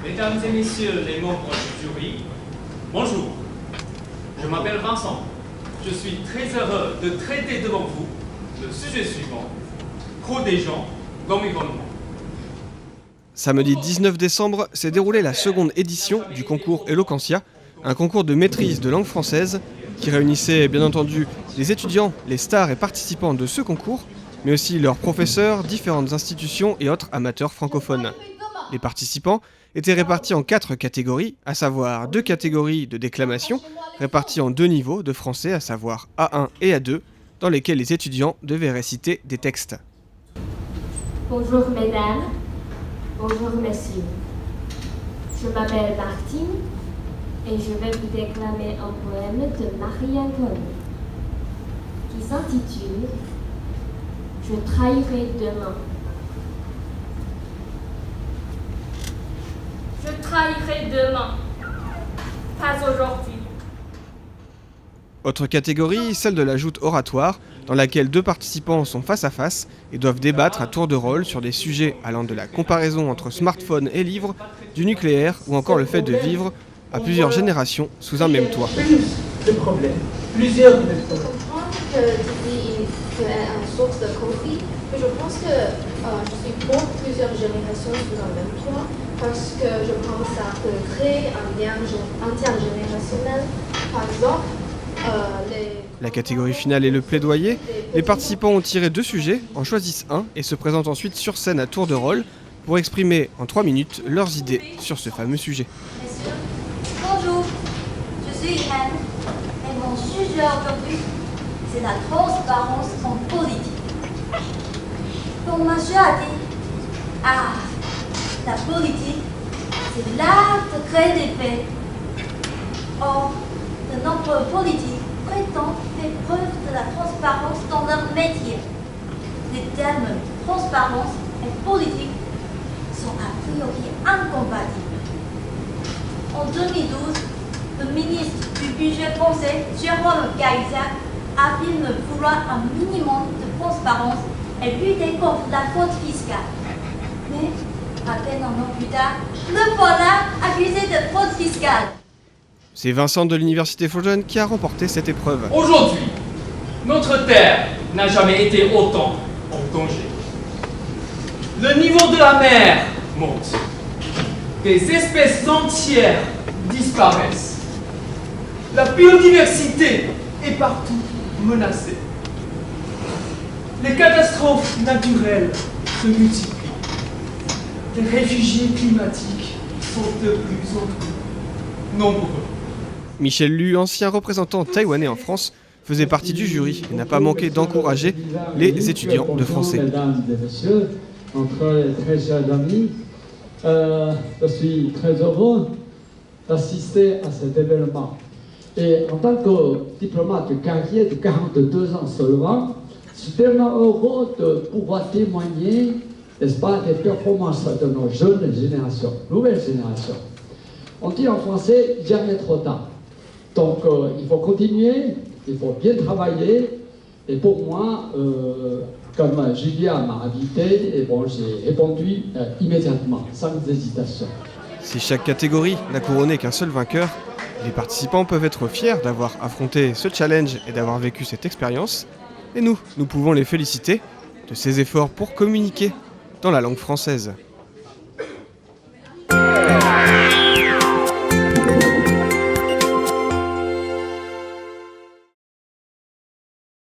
Mesdames et messieurs les membres du jury, bonjour. Je m'appelle Vincent. Je suis très heureux de traiter devant vous le sujet suivant, cours des gens, l'environnement. Samedi 19 décembre s'est déroulée la seconde édition du concours Eloquentia, un concours de maîtrise de langue française qui réunissait bien entendu les étudiants, les stars et participants de ce concours, mais aussi leurs professeurs, différentes institutions et autres amateurs francophones. Les participants étaient répartis en 4 catégories, à savoir 2 catégories de déclamation, réparties en 2 niveaux de français, à savoir A1 et A2, dans lesquels les étudiants devaient réciter des textes. Bonjour mesdames, bonjour messieurs. Je m'appelle Martine et je vais vous déclamer un poème de Marie Antoinette qui s'intitule « Je trahirai demain ». Je trahirai demain, pas aujourd'hui. Autre catégorie, celle de la joute oratoire, dans laquelle 2 participants sont face à face et doivent débattre à tour de rôle sur des sujets allant de la comparaison entre smartphone et livres, du nucléaire ou encore le fait de vivre à plusieurs générations sous un même toit. Plus de problèmes, plusieurs de problèmes. Je comprends que tu dis qu'il y a une source de conflit, mais je pense que je suis pour plusieurs générations sous un même toit, parce que je pense que ça peut créer un lien intergénérationnel. Par exemple, La catégorie finale est le plaidoyer. Les participants ont tiré 2 sujets, en choisissent un et se présentent ensuite sur scène à tour de rôle pour exprimer en 3 minutes leurs idées sur ce fameux sujet. Messieurs, bonjour, je suis Irène et mon sujet aujourd'hui, c'est la transparence en politique. Comme monsieur a dit, la politique, c'est l'art de créer des faits. Or, de nombreux politiques prétendent faire preuve de la transparence dans leur métier. Les termes transparence et politique sont a priori incompatibles. En 2012, le ministre du budget français, Jérôme Cahuzac, affirme vouloir un minimum de transparence et lutter contre la fraude fiscale. Mais, à peine un an plus tard, le voilà accusé de fraude fiscale. C'est Vincent de l'Université Faujon qui a remporté cette épreuve. Aujourd'hui, notre Terre n'a jamais été autant en danger. Le niveau de la mer monte. Des espèces entières disparaissent. La biodiversité est partout menacée. Les catastrophes naturelles se multiplient. Les réfugiés climatiques sont de plus en plus nombreux. Michel Lu, ancien représentant taïwanais en France, faisait partie du jury et n'a pas manqué d'encourager les étudiants de français. Mesdames et messieurs, notre très chers amis, je suis très heureux d'assister à cet événement. Et en tant que diplomate de carrière de 42 ans seulement, je suis tellement heureux de pouvoir témoigner, n'est-ce pas, des performances de nos jeunes générations, nouvelles générations. On dit en français, jamais trop tard. Donc il faut continuer, il faut bien travailler. Et pour moi, comme Julia m'a invité, et bon, j'ai répondu immédiatement, sans hésitation. Si chaque catégorie n'a couronné qu'un seul vainqueur, les participants peuvent être fiers d'avoir affronté ce challenge et d'avoir vécu cette expérience. Et nous pouvons les féliciter de ces efforts pour communiquer dans la langue française.